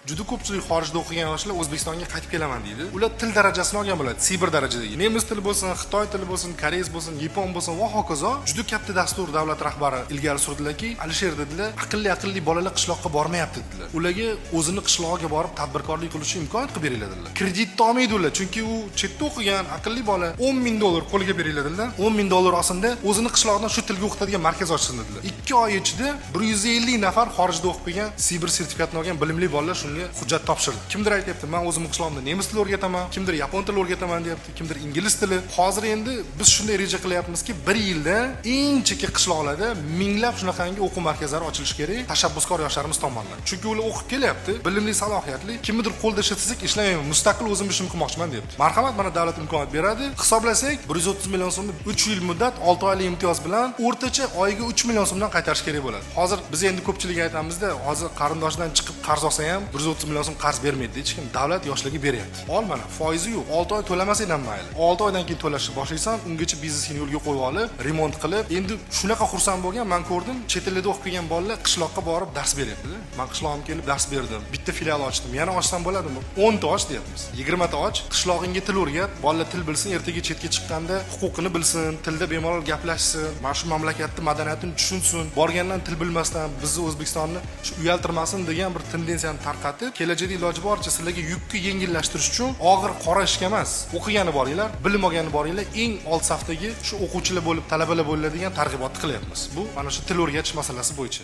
Juda ko'pchilik xorijda o'qigan yoshlar O'zbekistonga qaytib kelaman deydi. Ular til darajasini olgan bo'ladi, C1 darajadagi. Nemis tili bo'lsin, Xitoy tili bo'lsin, koreys bo'lsin, yapon bo'lsin va hokazo. Juda katta dastur davlat rahbari ilgari surdilarki, Alisher dedilar, aqlli bolalar qishloqqa bormayapti dedilar. Ularga o'zini qishlog'iga borib tadbirkorlik qilish imkoniyat qilib beriladilar. Kreditni olmaydi ular, chunki u chetda o'qigan aqlli bola $10,000 qo'liga beriladilar. $10,000 osonda o'zini qishlog'idan shu tilga o'qitadigan markaz ochsin dedilar. 2 oy ichida 150 nafar xorijda o'qib kelgan C1 sertifikatini olgan bilimli bolalar shunga hujjat topshirdi. Kimdir aytayapti, men o'zimning qishlog'imda nemis tili o'rgataman, kimdir yapon tili o'rgataman deyapti, kimdir ingliz tili. Hozir endi biz shunday reja qilyapmizki, 1 yilda eng chekka qishloqlarda minglab shunaqangi o'quv markazlari ochilishi kerak tashabbuskor yoshlarimiz tomonidan. Chunki ular o'qib kelyapti, bilimli, salohiyatli, kimdir qo'lda ishlasak ishlamayman, mustaqil o'zim ishimni qilmoqchiman deyapti. Marhamat, mana davlat imkoniyat beradi. Hisoblasak, 130 million so'mni 3 yil muddat, 6 oylik imtiyoz bilan o'rtacha oyiga 3 million so'mdan qaytarish kerak bo'ladi. Hozir biz endi ko'pchilik aytamizda, hozir qarindoshidan chiqib qarz olsa ham 130 million so'm qarz bermaydi hech kim. Davlat yoshlarga beryapti. Ol mana, foizi yo'q. 6 oy to'lamasang ham mayli. 6 oydan keyin to'lashni boshlaysan, ungacha biznesini yo'lga qo'yib olib, remont qilib, endi shunaqa xursand bo'lgan, men ko'rdim, chet elda o'qib kelgan bolalar qishloqqa borib dars beryapti. Men qishlog'imga kelib dars berdim. Bitta filial ochdim. Yana ochsam bo'ladimi? 10 ta och deyapmiz. 20 ta och. Qishlog'ingga til o'rgat, bolalar til bilsin, ertaga chetga chiqqanda huquqini bilsin, tilda bemalol gaplashsin, mana shu mamlakatning madaniyatini tushunsin. Borgandan til bilmasdan bizni O'zbekistonni shu uyaltirmasin degan bir tendensiyani tarqatib, kelajakda iloji boricha sizlarga yukni yengillashtirish uchun og'ir qora ishga emas, o'qigani boringlar, bilim olgani boringlar, eng old safdagi shu o'quvchilar bo'lib, talabalar bo'ladigan targ'ibotni qilyapmiz. Bu mana shu til o'rgatish masalasi bo'yicha.